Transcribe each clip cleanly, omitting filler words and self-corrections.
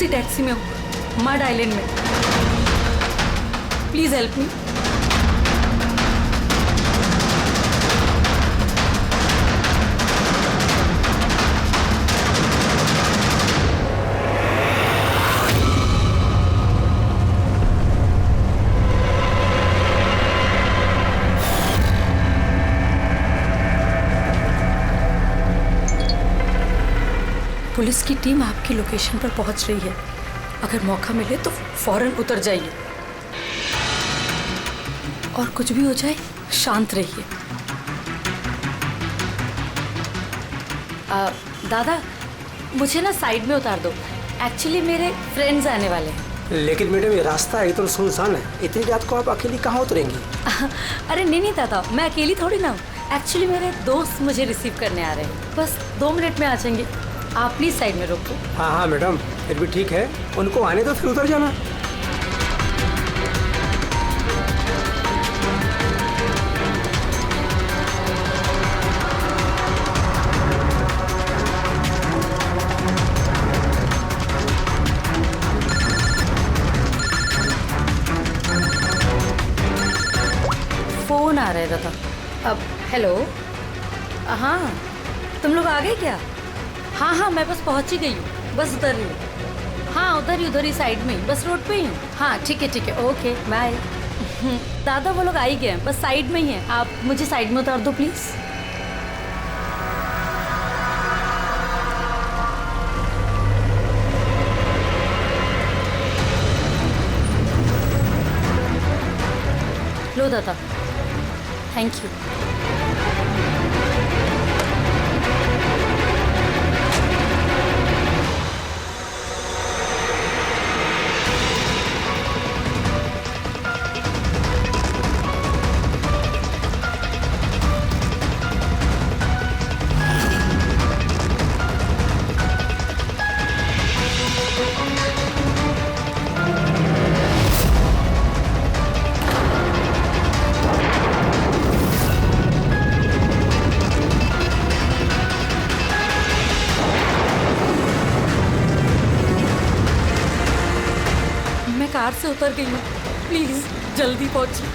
उसी टैक्सी में हूँ, मड आइलैंड में। Please help me. पुलिस की टीम आपकी लोकेशन पर पहुंच रही है। अगर मौका मिले तो फौरन उतर जाइए और कुछ भी हो जाए शांत रहिए। दादा मुझे ना साइड में उतार दो, एक्चुअली मेरे फ्रेंड्स आने वाले हैं। लेकिन मैडम ये रास्ता एकदम तो सुनसान है, इतनी रात को आप अकेली कहाँ उतरेंगी? अरे नहीं दादा, मैं अकेली थोड़ी ना हूँ। एक्चुअली मेरे दोस्त मुझे रिसीव करने आ रहे हैं, बस 2 मिनट में आ जाएंगे। आप प्लीज साइड में रोको। हाँ मैडम, फिर भी ठीक है, उनको आने तो फिर उतर जाना। फोन आ रहा है दादा। अब हेलो, हाँ तुम लोग आ गए क्या? हाँ मैं बस पहुंच ही गई हूँ, बस उतर रही हूँ। हाँ उधर ही साइड में ही, बस रोड पे ही हूँ। हाँ ठीक है, ओके बाय। दादा वो लोग आ ही गए हैं, बस साइड में ही हैं। आप मुझे साइड में उतार दो प्लीज। लो दादा, थैंक यू। कार से उतर गई हूँ, प्लीज जल्दी पहुंचिए।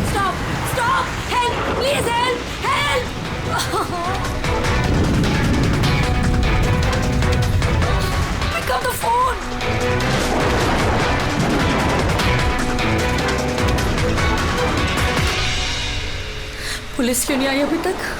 Stop, help, please help. Pick up the phone. Police क्यों नहीं आई अभी तक?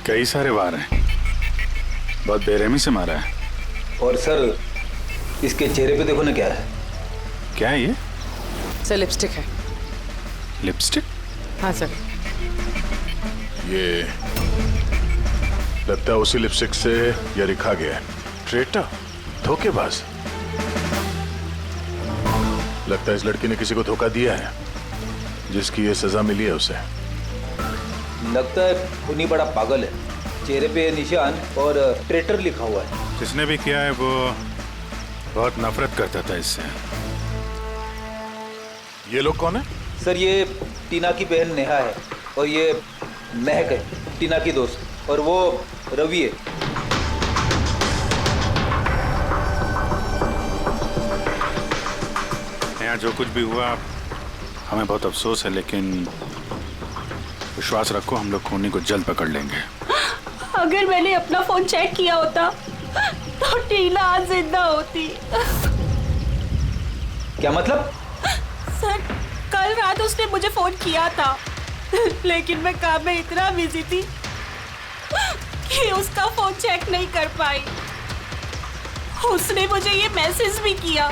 कई सारे वार हैं, बहुत बेरहमी से मारा है। और सर इसके चेहरे पे देखो ना क्या है। क्या है ये? सर लिपस्टिक है। लिपस्टिक? हाँ सर। ये लगता है उसी लिपस्टिक से ये लिखा गया है, ट्रेटर, धोखेबाज। लगता है इस लड़की ने किसी को धोखा दिया है, जिसकी ये सजा मिली है उसे। लगता है खूनी बड़ा पागल है। चेहरे पे निशान और ट्रेटर लिखा हुआ है। जिसने भी किया है वो बहुत नफरत करता था इससे। ये लोग कौन है? सर ये टीना की बहन नेहा है और ये महक है, टीना की दोस्त, और वो रवि है। टीना, जो कुछ भी हुआ हमें बहुत अफसोस है, लेकिन विश्वास रखो हम लोग खूनी को जल्द पकड़ लेंगे। अगर मैंने अपना फोन चेक किया होता तो टीना आज जिंदा होती। क्या मतलब? सर, कल रात उसने मुझे फोन किया था, लेकिन मैं काम में इतना बिजी थी कि उसका फोन चेक नहीं कर पाई। उसने मुझे ये मैसेज भी किया।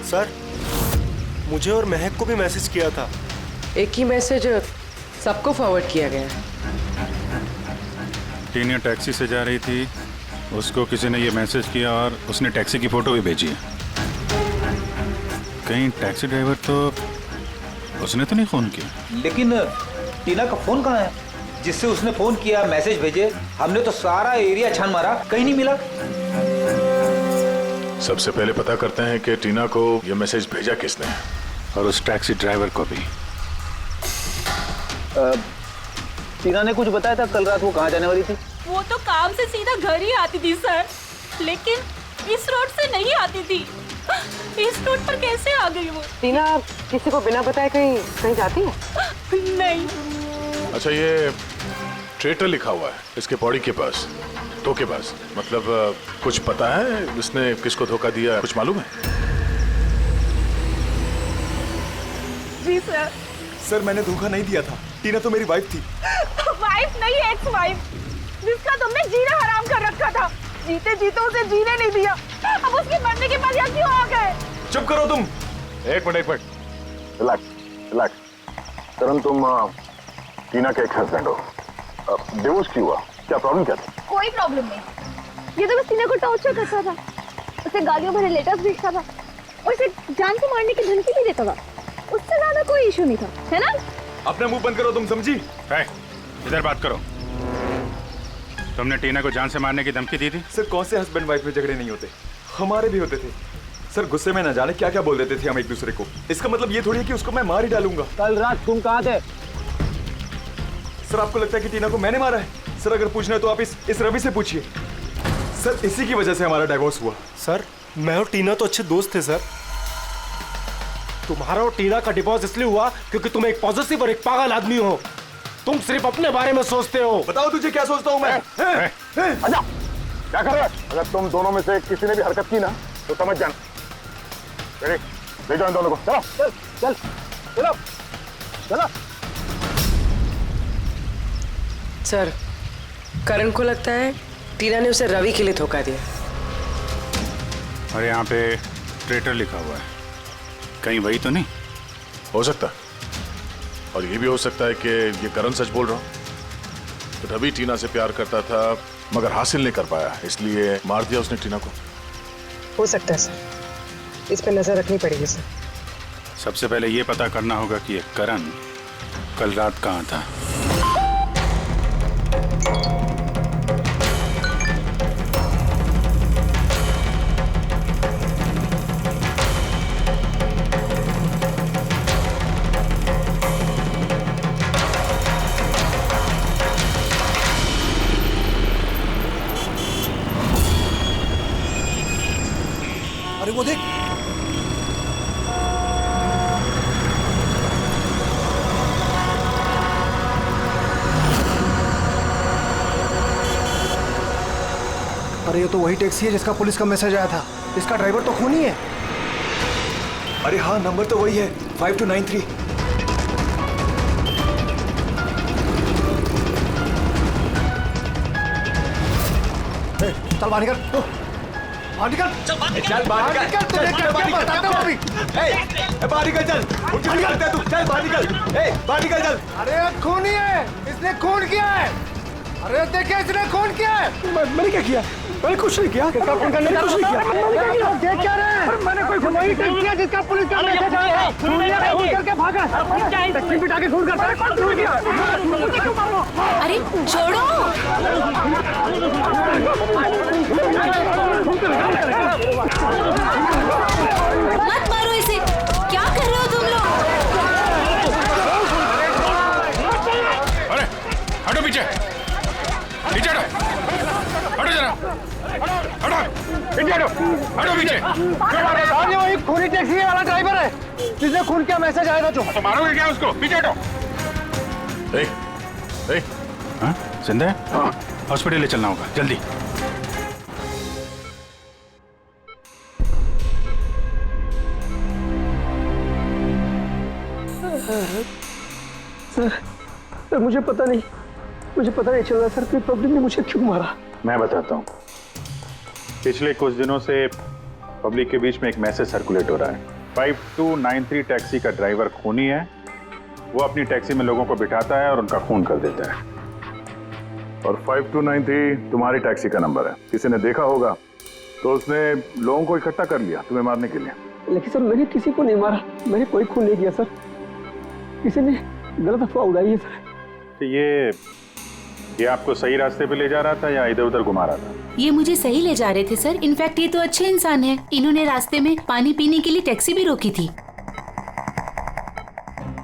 सर, मुझे और महक को भी मैसेज किया था। एक ही मैसेज सबको फॉरवर्ड किया गया है। टीना टैक्सी से जा रही थी, उसको किसी ने ये मैसेज किया और उसने टैक्सी की फोटो भी भेजी है। कहीं टैक्सी ड्राइवर तो उसने तो नहीं फोन किया? लेकिन टीना का फोन कहाँ है जिससे उसने फोन किया, मैसेज भेजे? हमने तो सारा एरिया छान मारा, कहीं नहीं मिला। सबसे पहले पता करते हैं कि टीना को यह मैसेज भेजा किसने, और उस टैक्सी ड्राइवर को भी। टीना ने कुछ बताया था कल रात वो कहाँ जाने वाली थी? वो तो काम से सीधा घर ही आती थी सर, लेकिन इस रोड से नहीं आती थी। इस रोड पर कैसे आ गई वो? टीना किसी को बिना बताए कहीं जाती है? नहीं। अच्छा, ये ट्रेटर लिखा हुआ है इसके बॉडी के पास, धोखेबाज, मतलब कुछ पता है इसने किसको धोखा दिया, कुछ मालूम है? जी सर। सर, मैंने धोखा नहीं दिया था। टीना तो मेरी वाइफ थी। वाइफ नहीं, एक्स वाइफ, जिसका तुमने जीना हराम कर रखा था। जीते जीते उसे जीने नहीं दिया, अब उसके मरने के बाद यहाँ क्यों आ गए? चुप करो तुम। एक मिनट रिलैक्स। करण, तुम टीना के एक हस्बैंड हो, डिवोर्स क्यों हुआ? क्या प्रॉब्लम क्या थी? कोई प्रॉब्लम नहीं। ये तो बस टीना को टॉर्चर करता था, उसे गालियों भरे लेटर्स भेजता था और उसे जान से मारने की धमकी भी देता था। उससे ज्यादा कोई इशू नहीं था, है ना? अपना मुंह बंद करो तुम, समझी? इधर बात करो। तुमने टीना को जान से मारने की धमकी दी थी? सर, कौन से हस्बैंड वाइफ में झगड़े नहीं होते? हमारे भी होते थे सर। गुस्से में न जाने क्या क्या बोल देते थे हम एक दूसरे को। इसका मतलब ये थोड़ी है कि उसको मैं मार ही डालूंगा। कल रात तुम कहाँ थे? सर, आपको लगता है कि टीना को मैंने मारा है? सर, अगर पूछना है तो आप इस रवि से पूछिए। सर, इसी की वजह से हमारा डाइवोर्स हुआ। सर, मैं और टीना तो अच्छे दोस्त थे सर। तुम्हारा और टीना का डिवोर्स इसलिए हुआ क्योंकि तुम एक पॉजिटिव और एक पागल आदमी हो। तुम सिर्फ अपने बारे में सोचते हो। बताओ तुझे क्या सोचता हूँ मैं? अच्छा, क्या कर रहे हो? अगर तुम दोनों में से किसी ने भी हरकत की ना तो समझ जाना। ले जाओ इन दोनों को। चलो चल चल चलो चलो। सर, करण को लगता है टीना ने उसे रवि के लिए धोखा दिया। और यहाँ पे ट्रेटर लिखा हुआ है, कहीं वही तो नहीं? हो सकता, और ये भी हो सकता है कि ये करण सच बोल रहा हो। तो रवि टीना से प्यार करता था मगर हासिल नहीं कर पाया, इसलिए मार दिया उसने टीना को। हो सकता है सर, इस पे नजर रखनी पड़ेगी सर। सबसे पहले ये पता करना होगा कि ये करण कल रात कहाँ था। अरे वो देख, अरे ये तो वही टैक्सी है जिसका पुलिस का मैसेज आया था। इसका ड्राइवर तो खूनी है। अरे हाँ, नंबर तो वही है, 5293। चल बाहर निकल, बाहर निकल, चल बाहर निकल, तुझे क्या बताता हूँ अभी। बाहर निकल, चल। उठ निकल तू, चल बाहर निकल। बाहर निकल, चल। अरे खूनी है, इसने खून किया है। अरे देखिए, इसने खून किया है। मैंने क्या किया? मैंने कुछ नहीं किया। किसका खून करने का कुछ नहीं किया। देख क्या रहे हैं? मैंने कोई खून नहीं किया जिसका पुलिस का मैसेज आया है। खून करके भागा। टैक्सी बिठा के खून करता है। कौन खून किया? अरे छोड़ो। मत मारो इसे, क्या कर रहे हो तुम लोग? अरे हटो पीछे, पीछे हटो। इसी वाला ड्राइवर है जिसने खून किया, मैसेज आया था जो। तो मारोगे क्या उसको? पीछे हटो। हाँ जिंदा है? हाँ हॉस्पिटल ले चलना होगा जल्दी। सर मुझे पता नहीं चल रहा सर कि पब्लिक ने मुझे क्यों मारा। मैं बताता हूँ। पिछले कुछ दिनों से पब्लिक के बीच में एक मैसेज सर्कुलेट हो रहा है। 5293 टैक्सी का ड्राइवर खूनी है। वो अपनी टैक्सी में लोगों को बिठाता है और उनका खून कर देता है। और 5293 तुम्हारी टैक्सी का नंबर है। किसी ने देखा होगा तो उसने लोगों को इकट्ठा कर लिया तुम्हें मारने के लिए। लेकिन सर मैंने किसी को नहीं मारा, मैंने कोई खून नहीं किया सर। किसी ने गलत अफवाह उड़ाई है सर। तो ये आपको सही रास्ते पे ले जा रहा था या इधर उधर घुमा रहा था? ये मुझे सही ले जा रहे थे सर। इनफैक्ट ये तो अच्छे इंसान है। इन्होंने रास्ते में पानी पीने के लिए टैक्सी भी रोकी थी।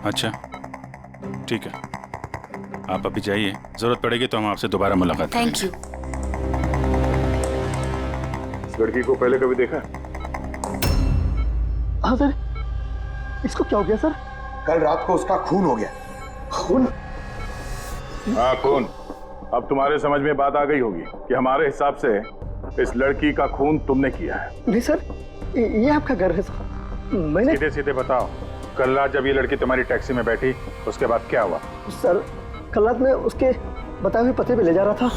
अच्छा ठीक है, आप अभी जाइए, जरूरत पड़ेगी तो हम आपसे दोबारा मुलाकात करेंगे। Thank you. इस लड़की को पहले कभी देखा है? हाँ सर। इसको क्या हो गया सर? कल रात को उसका खून हो गया। खून? हाँ खून। अब तुम्हारे समझ में बात आ गई होगी कि हमारे हिसाब से इस लड़की का खून तुमने किया है। नहीं सर, ये आपका घर है सर। मैंने सीधे सीधे बताओ, कल रात जब ये लड़की तुम्हारी टैक्सी में बैठी उसके बाद क्या हुआ? सर कल रात मैं उसके बताए हुए पते पे ले जा रहा था।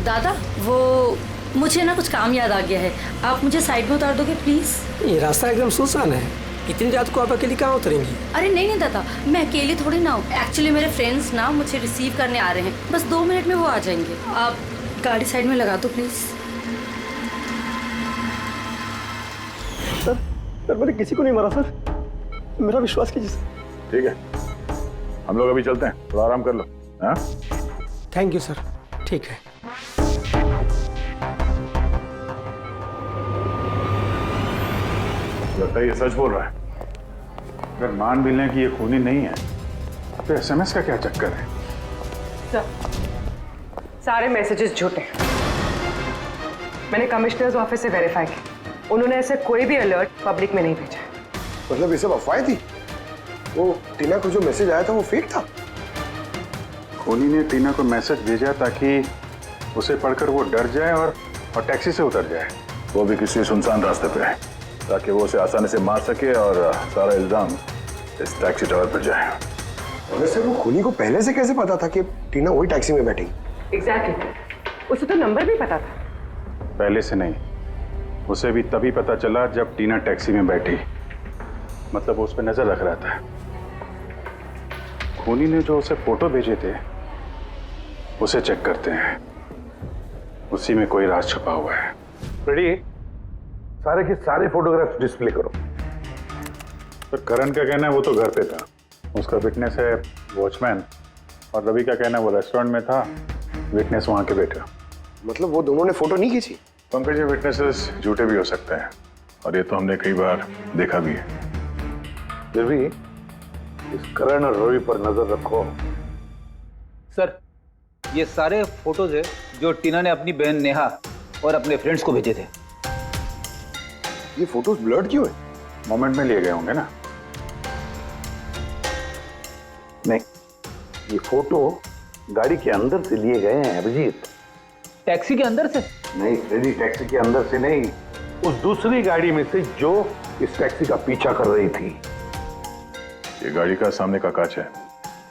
दादा वो मुझे ना कुछ काम याद आ गया है, आप मुझे साइड में उतार दोगे प्लीज? ये रास्ता एकदम सुनसान है, इतनी रात को आप अकेली कहाँ उतरेंगी? अरे नहीं दादा, मैं अकेली थोड़ी ना हूँ। एक्चुअली मेरे फ्रेंड्स ना मुझे रिसीव करने आ रहे हैं, बस 2 मिनट में वो आ जाएंगे। आप गाड़ी साइड में लगा दो प्लीज। सर मैंने किसी को नहीं मारा सर, मेरा विश्वास कीजिए। ठीक है, हम लोग अभी चलते हैं, थोड़ा आराम कर लो। हाँ थैंक यू सर। ठीक है। लगता है ये सच बोल रहा है। अगर मान भी लें कि ये खूनी नहीं है तो SMS का क्या चक्कर है? सारे मैसेजेस झूठे हैं। मैंने कमिश्नर्स ऑफिस से वेरीफाई किया, उन्होंने ऐसे कोई भी अलर्ट पब्लिक में नहीं भेजा। मतलब ये सब अफवाहें थी? वो टीना को जो मैसेज आया था वो फेक था? खूनी ने टीना को मैसेज भेजा ताकि उसे पढ़कर वो डर जाए और टैक्सी से उतर जाए। वो भी किसी सुनसान रास्ते पे है ताकि वो उसे आसानी से मार सके और सारा इल्जाम इस टैक्सी ड्राइवर पर जाए। वैसे वो खूनी को पहले से कैसे पता था कि टीना वही टैक्सी में बैठी? एग्जैक्टली, उसे तो नंबर भी पता था। पहले से नहीं, उसे भी तभी पता चला जब टीना टैक्सी में बैठी। मतलब वो उस पर नजर रख रहा था। खूनी ने जो उसे फोटो भेजे थे उसे चेक करते हैं, उसी में कोई राज छुपा हुआ है। रेडी? सारे के सारे फोटोग्राफ्स डिस्प्ले करो। पर करण का कहना है वो तो घर पे था, उसका विटनेस है वॉचमैन, और रवि का कहना है वो रेस्टोरेंट में था, विटनेस वहां के बैठा। मतलब वो दोनों ने फोटो नहीं खींची? पंकज, ये विटनेसेस झूठे भी हो सकते हैं और ये तो हमने कई बार देखा भी है। फिर भी इस करण और रवि पर नजर रखो। सर ये सारे फोटोज है जो टीना ने अपनी बहन नेहा और अपने फ्रेंड्स को भेजे थे। ये फोटोज ब्लर्ड क्यों है? मोमेंट में लिए गए होंगे ना। नहीं, ये फोटो गाड़ी के अंदर से लिए गए हैं अभिजीत। टैक्सी के अंदर से? नहीं रेडी, टैक्सी के अंदर से नहीं, उस दूसरी गाड़ी में से जो इस टैक्सी का पीछा कर रही थी। ये गाड़ी का सामने का कांच है,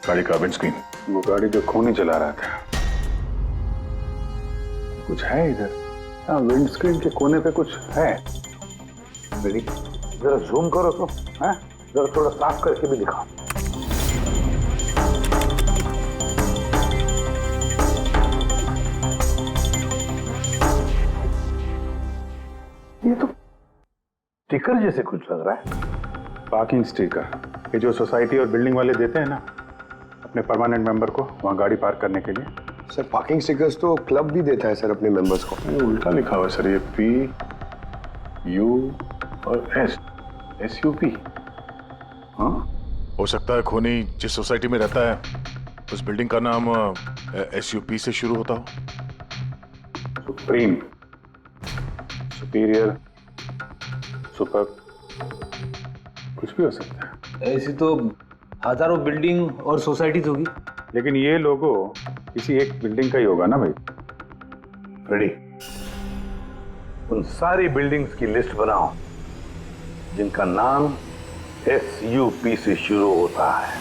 गाड़ी का विंडस्क्रीन। वो गाड़ी जो खूनी चला रहा था। कुछ है इधर? हाँ, विंडस्क्रीन के कोने पे कुछ है। रेडी, जरा जूम करो तो। हाँ, जरा थोड़ा साफ करके भी दिखाओ। ये तो स्टिकर जैसे कुछ लग रहा है। पार्किंग स्टिकर, ये जो सोसाइटी और बिल्डिंग वाले देते हैं ना अपने परमानेंट मेंबर को वहाँ गाड़ी पार्क करने के लिए। सर पार्किंग स्टिकर्स तो क्लब भी देता है सर अपने मेंबर्स को। ये उल्टा लिखा हुआ है सर, ये PU और SUP। हाँ, हो सकता है खूनी जिस सोसाइटी में रहता है उस बिल्डिंग का नाम SUP से शुरू होता हो। सुप्रीम, सुपीरियर, सुपर, कुछ भी हो सकता है। ऐसी तो हजारों बिल्डिंग और सोसाइटीज होगी, लेकिन ये लोगो किसी एक बिल्डिंग का ही होगा ना भाई। रेडी, उन सारी बिल्डिंग्स की लिस्ट बनाओ जिनका नाम SUP से शुरू होता है।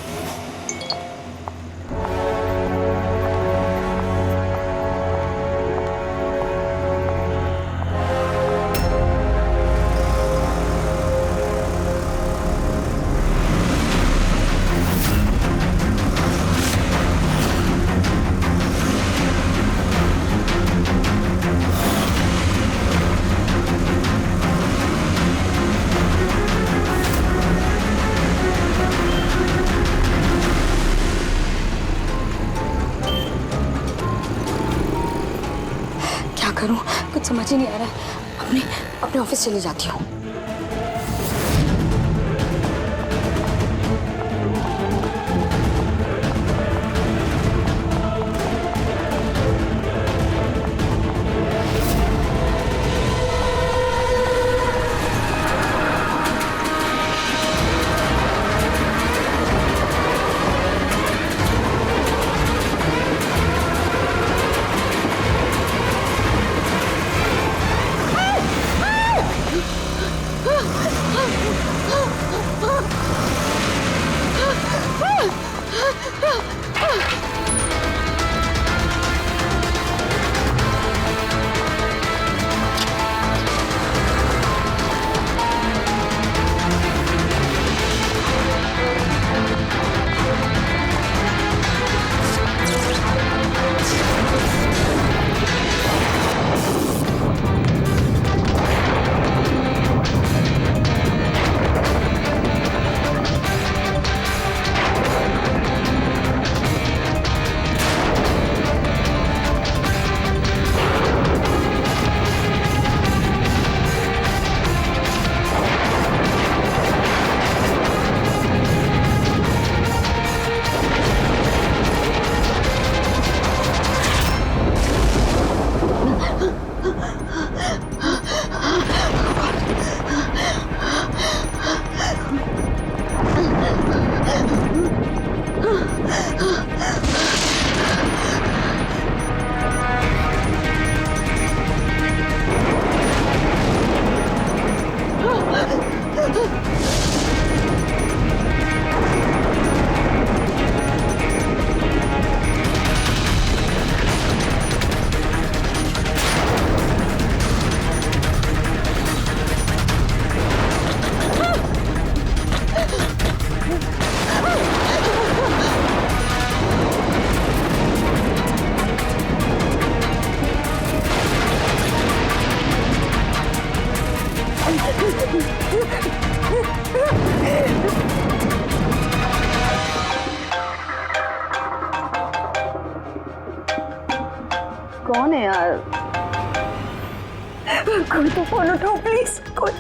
करूं कुछ समझ ही नहीं आ रहा है। अपने ऑफिस चली जाती हूँ। कौन है यार? कोई तो फोन उठाओ प्लीज। कोई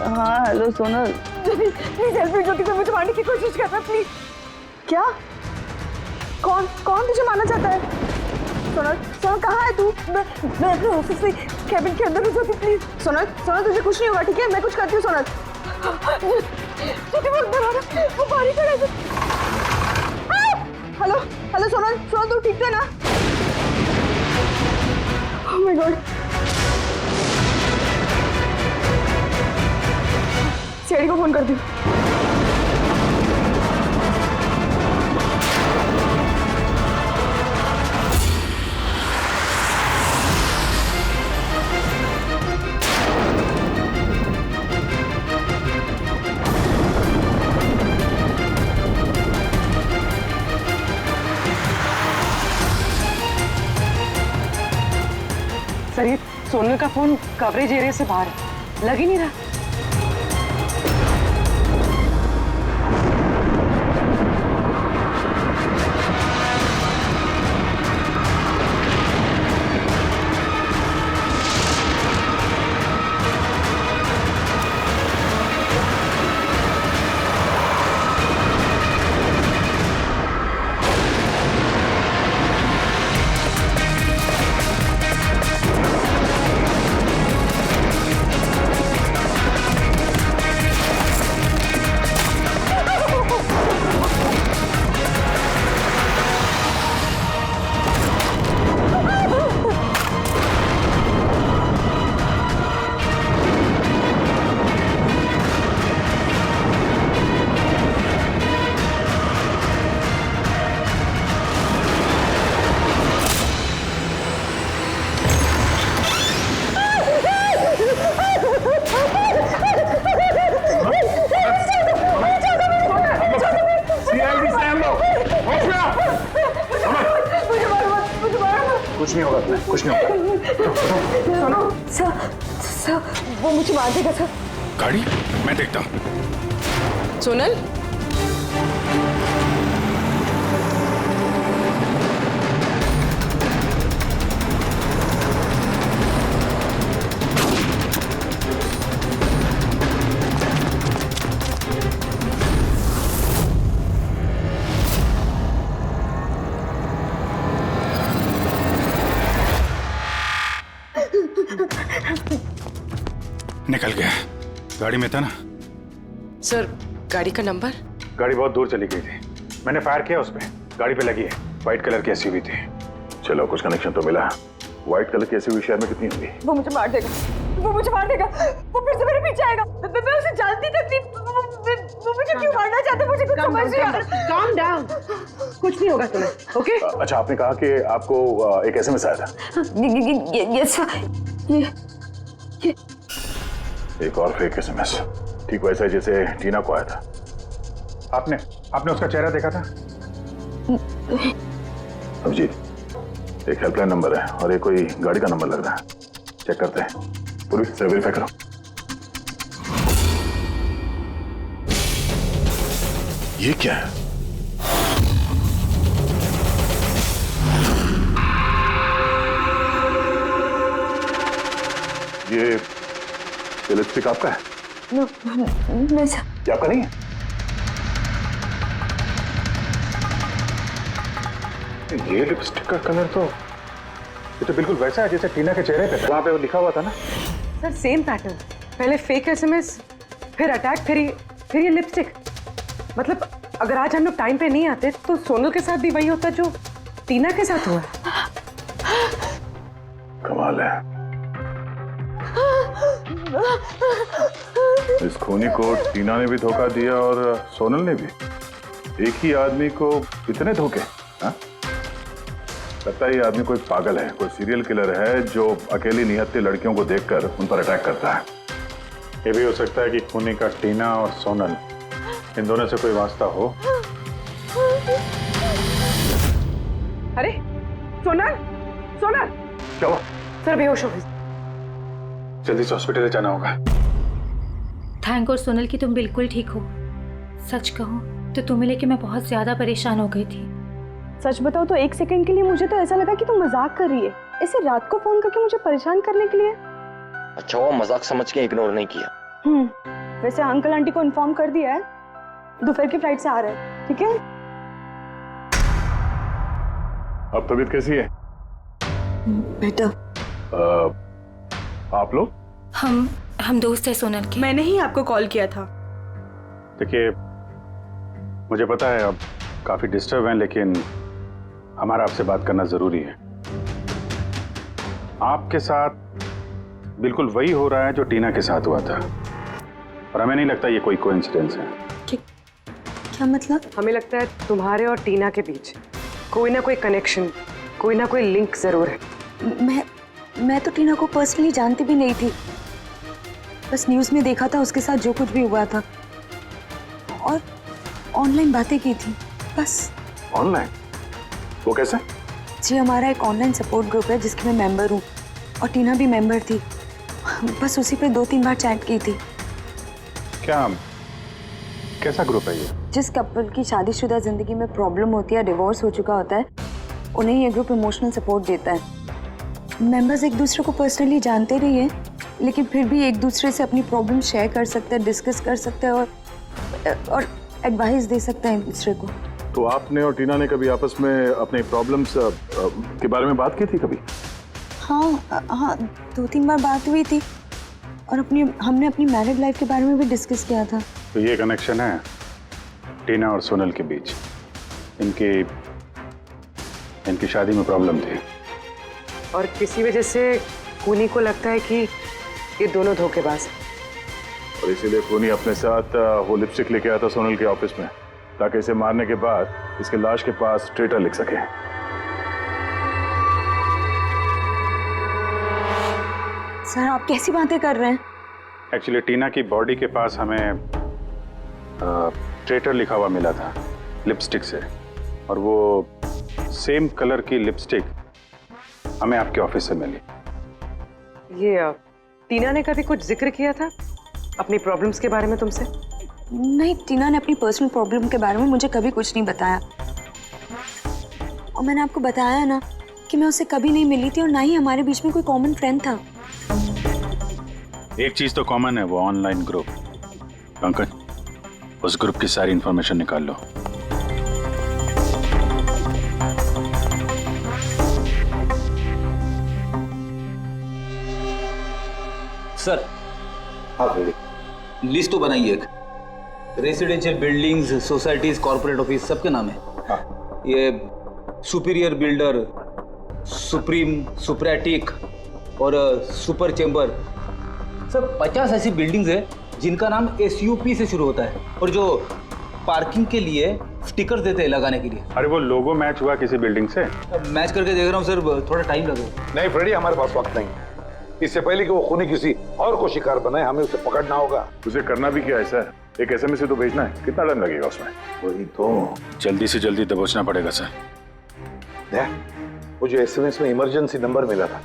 हाँ hello Sonal, please help me. Jyoti को मुझे मारने की कोशिश कर रहा है प्लीज। क्या? कौन कौन तुझे मारना चाहता है? सोनल सोनल कहाँ है तू? मैं अपने ऑफिस में कैबिन के अंदर हूँ। ज्योति प्लीज। सोनल सोनल तुझे कुछ नहीं होगा ठीक है? मैं कुछ करती हूँ सोनल। ज्योति वो अंदर आ रहा है, वो बाहर खड़ा है। हेलो हेलो सोनल सोनल तू ठीक है ना? Oh my God. सीआईडी को फोन कर दी। सर ये सोनल का फोन कवरेज एरिया से बाहर है, लग ही नहीं रहा। कुछ नहीं होगा तुम्हें, कुछ नहीं होगा। सुनो सर, वो मुझे मार देगा सर। गाड़ी मैं देखता हूँ। सोनल, निकल गया, गाड़ी में था ना। सर गाड़ी का नंबर? गाड़ी बहुत दूर चली गई थी, मैंने फायर किया उस पर, गाड़ी पे लगी है। व्हाइट कलर की एसयूवी थी। चलो कुछ कनेक्शन तो मिला। व्हाइट कलर की एसयूवी शहर में कितनी होगी? वो मुझे मार देगा, वो मुझे मार देगा, वो फिर से मेरे पीछे आएगा। मैं उसे जानती तक नहीं, वो मुझे क्यों मारना चाहते, मुझे कुछ समझ नहीं आ रहा। काम डाउन, कुछ नहीं होगा तुम्हें, ओके? अच्छा, आपने कहा कि आपको एक एसएमएस आया था। यस ये एक और फेक एसएमएस, ठीक वैसा ही जैसे टीना को आया था। आपने उसका चेहरा देखा था? अभिजीत, एक हेल्पलाइन नंबर है और एक कोई गाड़ी का नंबर लग रहा है, चेक करते हैं। पूरी से वेरीफाई करो। ये क्या है? ये लिपस्टिक आपका है? नहीं सर। ये आपका नहीं है? ये लिपस्टिक का कलर तो, ये तो बिल्कुल वैसा है जैसे टीना के चेहरे पे वहां पे वो लिखा हुआ था ना। सर सेम पैटर्न, पहले फेक एसएमएस, फिर अटैक, फिर ये लिपस्टिक। मतलब अगर आज हम लोग टाइम पे नहीं आते तो सोनल के साथ भी वही होता जो टीना के साथ हुआ। कमाल है, इस खूनी को टीना ने भी धोखा दिया और सोनल ने भी। एक ही आदमी को इतने धोखे? हाँ? लगता है ये आदमी कोई पागल है, कोई सीरियल किलर है जो अकेली नियत्ती लड़कियों को देखकर उन पर अटैक करता है। ये भी हो सकता है कि खूनी का टीना और सोनल, इन दोनों से कोई वास्ता हो। अरे सोनल, सोनल! क्या हुआ? सर बेहोश हो गई। जल्दी से हॉस्पिटल ले जाना होगा। थैंक गॉड सोनल कि तुम बिल्कुल ठीक हो। सच कहूँ तो तुम्हें लेके मैं बहुत ज्यादा परेशान हो गई थी। सच बताओ तो एक सेकंड के लिए मुझे तो ऐसा लगा कि तुम मजाक कर रही है, ऐसे रात को फोन करके मुझे परेशान करने के लिए। अच्छा, वो मजाक समझ के इग्नोर नहीं किया। वैसे अंकल आंटी को इन्फॉर्म कर दिया है, दोपहर की फ्लाइट से आ रहे हैं, ठीक है? अब तबीयत कैसी है? बेटा आप लोग? हम दोस्त हैं सोनल के। मैंने ही आपको कॉल किया था। देखिए, मुझे पता है अब काफी डिस्टर्ब हैं, लेकिन हमारा आपसे बात करना जरूरी है। आपके साथ बिल्कुल वही हो रहा है जो टीना के साथ हुआ था, और हमें नहीं लगता ये कोई कोइंसिडेंस है। क्या मतलब? हमें लगता है तुम्हारे और टीना के बीच कोई ना कोई कनेक्शन, कोई ना कोई लिंक जरूर है। मैं तो टीना को पर्सनली जानती भी नहीं थी, बस न्यूज़ में देखा था उसके साथ जो कुछ भी हुआ था और ऑनलाइन बातें की थी, बस। ऑनलाइन? वो कैसे? जी, हमारा एक ऑनलाइन सपोर्ट ग्रुप है जिसकी मैं मेंबर हूँ और टीना भी मेंबर थी। बस उसी पे 2-3 बार चैट की थी। कैसा ग्रुप है ये? जिस कपल की शादीशुदा जिंदगी में प्रॉब्लम होती है, डिवोर्स हो चुका होता है, उन्हें ये ग्रुप इमोशनल सपोर्ट देता है। मेंबर्स एक दूसरे को पर्सनली जानते नहीं है, लेकिन फिर भी एक दूसरे से अपनी प्रॉब्लम शेयर कर सकते हैं, डिस्कस कर सकते हैं और एडवाइस दे सकते हैं एक दूसरे को। तो आपने और टीना ने कभी आपस में अपने प्रॉब्लम्स के बारे में बात की थी कभी? हाँ, 2-3 बार बात हुई थी और हमने अपनी मैरिड लाइफ के बारे में भी डिस्कस किया था। तो ये कनेक्शन है टीना और सोनल के बीच। इनकी शादी में प्रॉब्लम थी और किसी वजह से खूनी को लगता है कि ये दोनों धोखेबाज हैं। और इसीलिए खूनी अपने साथ वो लिपस्टिक लेके आया था सोनल के ऑफिस में, ताकि इसे मारने के बाद इसके लाश के पास ट्रेटर लिख सके। सर, आप कैसी बातें कर रहे हैं? एक्चुअली टीना की बॉडी के पास हमें ट्रेटर लिखा हुआ मिला था लिपस्टिक से, और वो सेम कलर की लिपस्टिक हमें आपके ऑफिस से मिली। ये टीना ने कभी कुछ जिक्र किया था अपनी प्रॉब्लम्स के बारे में तुमसे? नहीं, टीना ने अपनी पर्सनल प्रॉब्लम के बारे में मुझे कभी कुछ नहीं बताया। और मैंने आपको बताया ना कि मैं उससे कभी नहीं मिली थी और ना ही हमारे बीच में कोई कॉमन फ्रेंड था। एक चीज तो कॉमन है, वो ऑनलाइन ग्रुप। पंकज, उस ग्रुप की सारी इंफॉर्मेशन निकाल लो। सर, हाँ रेडी। लिस्ट तो बनाइए एक। Residential buildings, societies, corporate office सबके नाम है। हाँ। ये सुपीरियर बिल्डर, सुप्रीम, सुप्रेटिक और सुपर चेंबर, सब 50 ऐसी बिल्डिंग्स है जिनका नाम SUP से शुरू होता है और जो पार्किंग के लिए स्टिकर देते हैं लगाने के लिए। अरे वो लोगो मैच हुआ किसी बिल्डिंग से? मैच करके देख रहा हूँ सर, थोड़ा टाइम लगेगा। नहीं फ्रेडी, हमारे पास वक्त नहीं। इससे पहले कि वो खूनी किसी और को शिकार बनाए, हमें उसे पकड़ना होगा। उसे करना भी क्या है सर? एक SMS तो भेजना है, कितना टाइम लगेगा उसमें? वही तो, जल्दी से जल्दी दबोचना पड़ेगा सर। वो जो SMS में इमरजेंसी नंबर मिला था,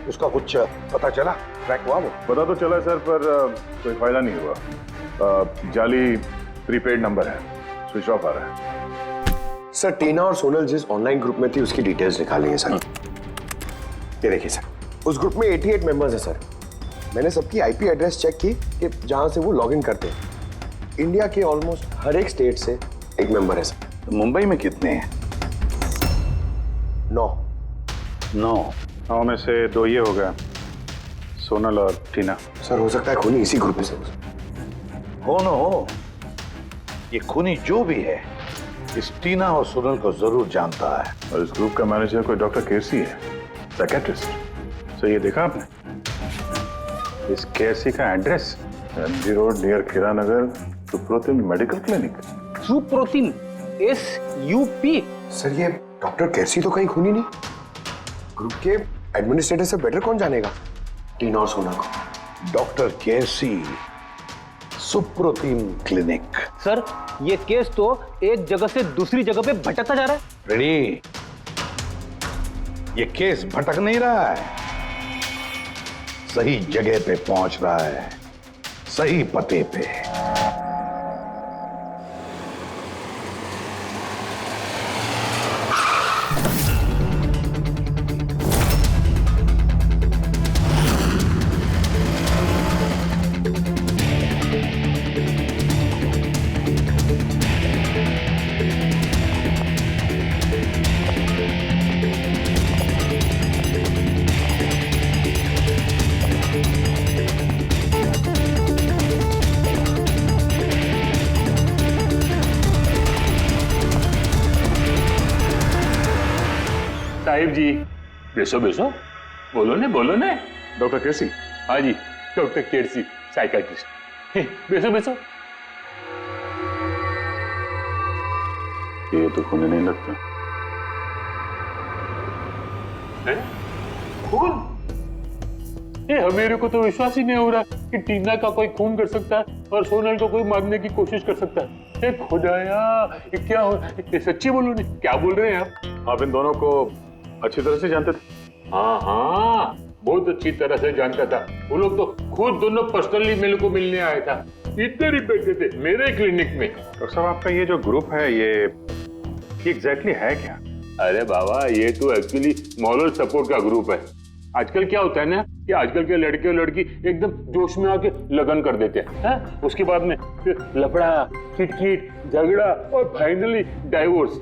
उसका कुछ पता चला? ट्रैक हुआ वो? पता तो चला सर, पर कोई फायदा नहीं हुआ। जाली प्रीपेड नंबर है, स्विच ऑफ आ रहा है। सर, टीना और सोनल जिस ऑनलाइन ग्रुप में थी उसकी डिटेल्स निकालेंगे सर। ये देखिए सर, उस ग्रुप में 88 मेंबर्स हैं सर। मैंने सबकी IP एड्रेस चेक की कि जहां से वो लॉगिन करते हैं। इंडिया के ऑलमोस्ट हर एक स्टेट से एक मेंबर है सर। तो मुंबई में कितने हैं? 9 में से 2 ये हो गया, सोनल और टीना। सर, हो सकता है खूनी इसी ग्रुप में से हो न हो, ये खूनी जो भी है इस टीना और सोनल को जरूर जानता है। और इस ग्रुप का मैनेजर कोई डॉक्टर केसी है, साइकेट्रिस्ट। तो ये देखा आपने इस केसी का एड्रेस? MG रोड नियर किरा नगर, Suprotim medical clinic. Suprotim, SUP? Sir, ये डॉक्टर केसी तो कहीं खूनी नहीं। ग्रुप के एडमिनिस्ट्रेटर से बेटर कौन जानेगा टीना और सोना को? डॉक्टर केसी, सुप्रोतिम क्लिनिक। सर, ये केस तो एक जगह से दूसरी जगह पे भटकता जा रहा है। रेडी, ये केस भटक नहीं रहा है, सही जगह पे पहुंच रहा है, सही पते पे। साहिब जी, बेसो बेसो, बोलो ने। डॉक्टर केसी? हाँ जी, डॉक्टर केसी, साइकाट्रिस्ट। बेसो बेसो। ये तो खूनी नहीं लगता। खून? मेरे को तो विश्वास ही नहीं हो रहा कि टीना का कोई खून कर सकता है और सोनल को कोई मारने की कोशिश कर सकता है। खुदाया, ये क्या हो? ये सच्ची बोलो नहीं, क्या बोल रहे हैं आप? आप इन दोनों को अच्छी तरह से जानते थे? हाँ, बहुत अच्छी तरह से जानता था। वो लोग तो खुद दोनों पर्सनली मेरे को मिलने आए था। इतने रिपेटे थे मेरे क्लिनिक में। डॉक्टर साहब, आपका ये जो ग्रुप है ये एग्जैक्टली है क्या? अरे बाबा, ये तो एक्चुअली मॉरल सपोर्ट का ग्रुप है। आजकल क्या होता है ना कि आजकल के लड़के और लड़की एकदम जोश में आके लगन कर देते हैं, उसके बाद में फिर लफड़ा, किटकिट, झगड़ा और फाइनली डाइवोर्स।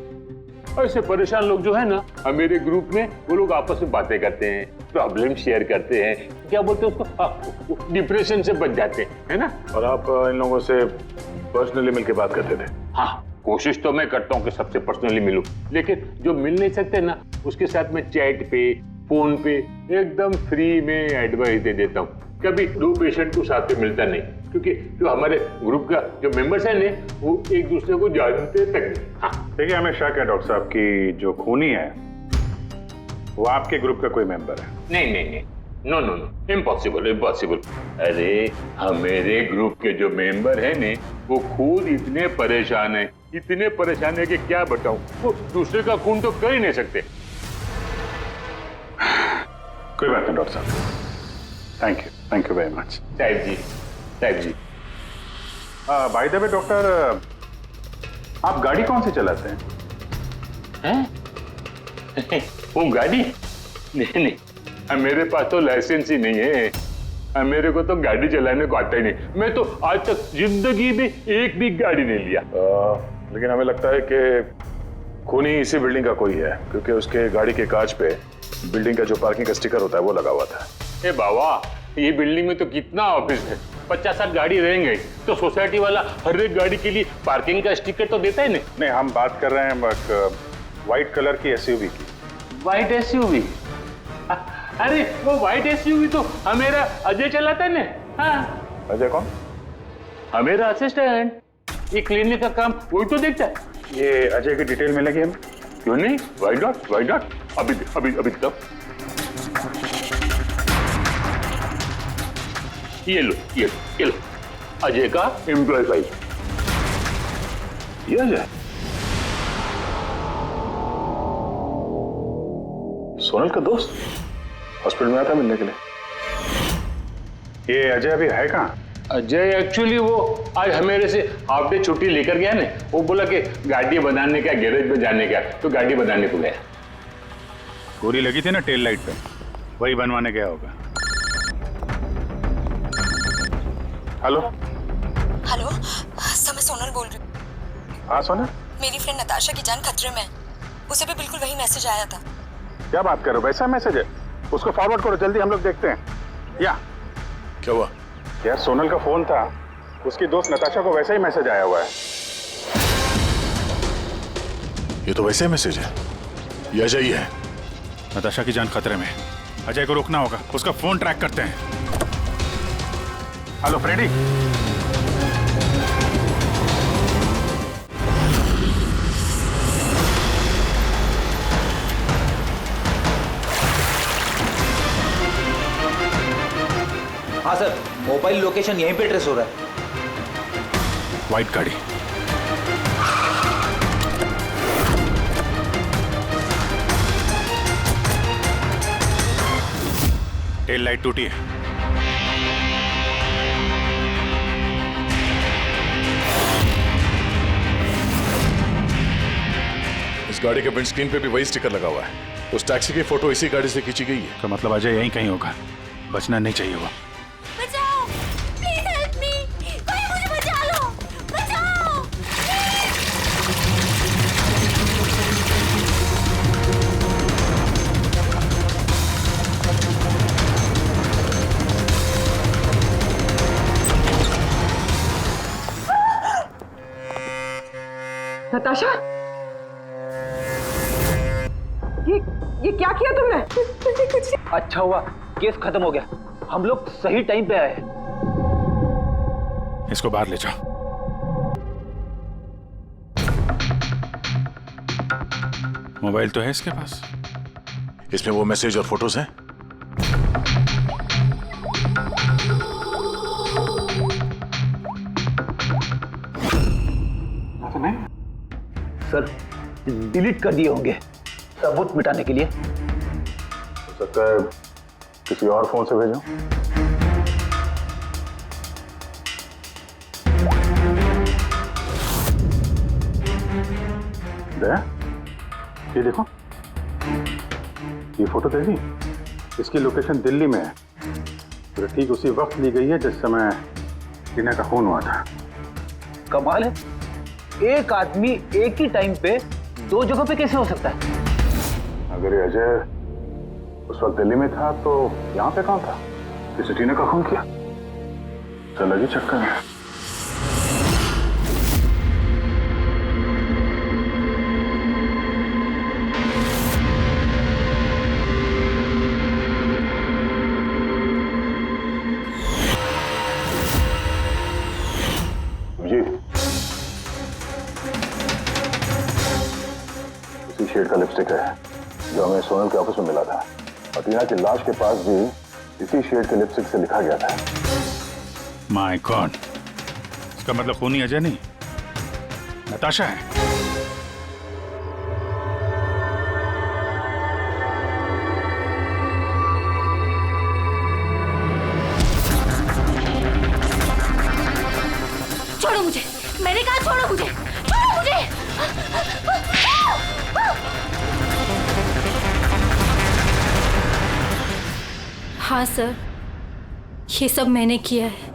ऐसे परेशान लोग जो है ना, मेरे ग्रुप में वो लोग आपस में बातें करते हैं, प्रॉब्लम शेयर करते हैं, क्या बोलते हैं उसको, डिप्रेशन से बच जाते हैं, है ना? और आप इन लोगों से पर्सनली मिलकर बात करते थे? हाँ, कोशिश तो मैं करता हूँ कि सबसे पर्सनली मिलूं, लेकिन जो मिल नहीं सकते ना, उसके साथ में चैट पे, फोन पे एकदम फ्री में एडवाइस दे देता हूँ। कभी 2 पेशेंट को साथ में मिलता नहीं, क्योंकि जो हमारे ग्रुप का जो मेंबर्स है ना, वो एक दूसरे को जानते तक नहीं। हाँ, देखिए, हमें शक है डॉक्टर साहब की जो खूनी है वो आपके ग्रुप का कोई मेंबर है। नहीं, नो, इम्पॉसिबल। अरे मेरे ग्रुप के जो मेंबर है ने, वो खुद इतने परेशान है कि क्या बताऊं, वो दूसरे का खून तो कर ही नहीं सकते। कोई बात नहीं डॉक्टर साहब, थैंक यू वेरी मच। साहिब जी बाय द वे डॉक्टर, आप गाड़ी कौन सी चलाते हैं? हैं? वो गाड़ी? नहीं, मेरे पास तो लाइसेंस ही नहीं है। मेरे को तो गाड़ी चलाने को आता ही नहीं। मैं तो आज तक जिंदगी में एक भी गाड़ी नहीं लिया। लेकिन हमें लगता है कि खूनी इसी बिल्डिंग का कोई है, क्योंकि उसके गाड़ी के कांच पे बिल्डिंग का जो पार्किंग का स्टिकर होता है वो लगा हुआ था। ए बाबा, ये बिल्डिंग में तो कितना ऑफिस है, 50-60 गाड़ी रहेंगे, तो सोसाइटी वाला हर एक गाड़ी के लिए पार्किंग का स्टिकर तो देता है नहीं, हम बात कर रहे हैं व्हाइट कलर की एसयूवी की। White SUV? अरे वो व्हाइट एसयूवी तो हमेरा अजय चलाता है ना। हाँ। अजय कौन? हमेरा असिस्टेंट, ये क्लिनिक का काम वही तो देखता है। ये अजय की डिटेल मिलेगी हमें? क्यों नहीं, वाई नॉट। अभी तक ये लो अजय का एम्प्लॉय फाइल। ये अजय सोनल का दोस्त हॉस्पिटल में आता मिलने के लिए। ये अजय अभी है कहाँ? अजय एक्चुअली वो आज हमेरे से हाफ डे छुट्टी लेकर गया ना। वो बोला कि गाड़ी बनाने का, गैरेज में जाने का, तो गाड़ी बनाने को गया। गोली लगी थी ना टेल लाइट पे, वही बनवाने गया होगा। हेलो सर, मैं सोनल बोल रही हूँ। हाँ सोनल, मेरी फ्रेंड नताशा की जान खतरे में है। उसे भी बिल्कुल वही मैसेज आया था। क्या बात कर रहे हो? वैसा मैसेज है? उसको फॉरवर्ड करो जल्दी, हम लोग देखते हैं। या क्या हुआ? यार सोनल का फोन था, उसकी दोस्त नताशा को वैसा ही मैसेज आया हुआ है। ये तो वैसे ही मैसेज है, ये अजय ही है। नताशा की जान खतरे में, अजय को रोकना होगा, उसका फोन ट्रैक करते हैं। हेलो फ्रेडी, हाँ सर, मोबाइल लोकेशन यहीं पे ट्रेस हो रहा है। व्हाइट गाड़ी। टेल लाइट टूटी है। इस गाड़ी के विंडस्क्रीन पे भी वही स्टिकर लगा हुआ है। उस टैक्सी की फोटो इसी गाड़ी से खींची गई है। तो मतलब अजय यहीं कहीं होगा, बचना नहीं चाहिए वो। बचाओ, प्लीज हेल्प मी, कोई मुझे बचा लो, बचाओ। नताशा, ये क्या किया तुमने? कुछ अच्छा हुआ केस खत्म हो गया, हम लोग सही टाइम पे आए। इसको बाहर ले जाओ। मोबाइल तो है इसके पास। इसमें वो मैसेज और फोटोज हैं। सर, डिलीट कर दिए होंगे सबूत मिटाने के लिए। हो सकता है किसी और फोन से भेजो। ये देखो, ये फोटो देखी, इसकी लोकेशन दिल्ली में है। तो ठीक उसी वक्त ली गई है जिस समय टीना का खून हुआ था। कमाल है, एक आदमी एक ही टाइम पे दो जगह पे कैसे हो सकता है? अगर ये अजय उस वक्त दिल्ली में था तो यहाँ पे कौन था? किसी टीना का खून किया? चल लगी चक्कर में। शेड का लिपस्टिक है जो हमें सोनल के ऑफिस में मिला था, और टीना की लाश के पास भी इसी शेड के लिपस्टिक से लिखा गया था। माय गॉड, इसका मतलब खूनी अजय नहीं, नताशा है। मैंने कहा छोड़ो मुझे, छोड़ो मुझे। हाँ सर, ये सब मैंने किया है।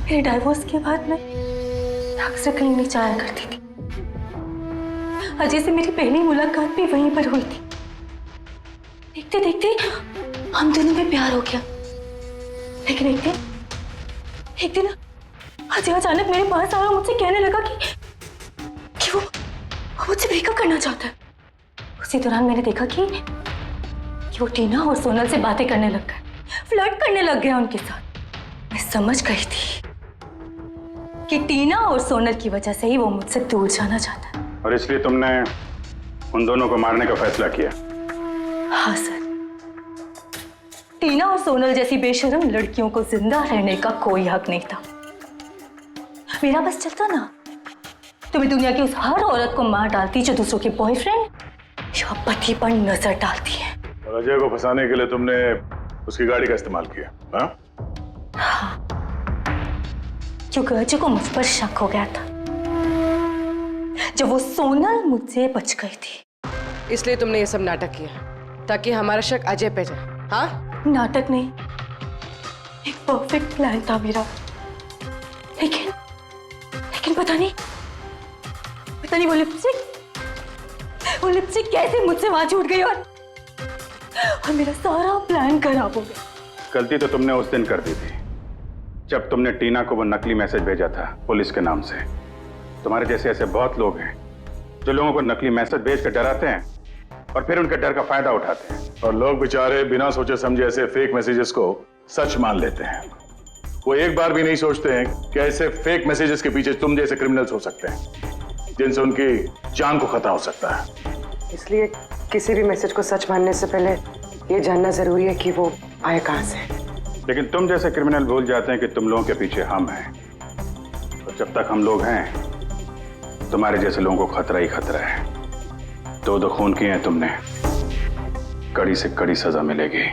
मेरे डाइवोर्स के बाद मैं अक्सर कहीं नहीं जाया करती थी। अजय से मेरी पहली मुलाकात भी वहीं पर हुई थी। देखते देखते हम दोनों में प्यार हो गया। लेकिन एक दिन अजय अचानक मेरे पास आया और मुझसे कहने लगा कि वो मुझसे ब्रेकअप करना चाहता है। उसी दौरान मैंने देखा कि वो टीना और सोनल से बातें करने लग गया, फ्लर्ट करने लग गया उनके साथ। मैं समझ गई थी कि टीना और सोनल की वजह से ही वो मुझसे दूर जाना चाहता है। और इसलिए तुमने उन दोनों को मारने का फैसला किया? हाँ सर, टीना और सोनल जैसी बेशर्म लड़कियों को जिंदा रहने का कोई हक नहीं था। मेरा बस चलता ना तो मैं दुनिया की उस हर औरत को मार डालती जो दूसरों के बॉयफ्रेंड या पति पर नजर डालती है। और अजय को फंसाने के लिए तुमने उसकी गाड़ी का इस्तेमाल किया? हाँ, क्योंकि अजय को मुझ पर शक हो गया था जब वो सोनल मुझसे बच गई थी। इसलिए तुमने ये सब नाटक किया ताकि हमारा शक अजय पे जाए? हाँ, नाटक नहीं, एक परफेक्ट प्लान था मेरा। लेकिन पता नहीं वो लिपस्टिक कैसे मुझसे वहां छूट गई और मेरा सारा प्लान खराब हो गया। गलती तो तुमने उस दिन कर दी थी जब तुमने टीना को वो नकली मैसेज भेजा था पुलिस के नाम से। तुम्हारे जैसे ऐसे बहुत लोग हैं जो लोगों को नकली मैसेज भेज कर डराते हैं और फिर उनके डर का फायदा उठाते हैं। और लोग बेचारे बिना सोचे समझे ऐसे फेक मैसेजेस को सच मान लेते हैं। वो एक बार भी नहीं सोचते हैं कि ऐसे फेक मैसेजेस के पीछे तुम जैसे क्रिमिनल्स हो सकते हैं जिनसे उनकी जान को खतरा हो सकता है। इसलिए किसी भी मैसेज को सच मानने से पहले ये जानना जरूरी है कि वो आए कहां से। लेकिन तुम जैसे क्रिमिनल भूल जाते हैं कि तुम लोगों के पीछे हम हैं। और जब तक हम लोग हैं तुम्हारे जैसे लोगों को खतरा ही खतरा है। दो खून किए हैं तुमने, कड़ी से कड़ी सजा मिलेगी।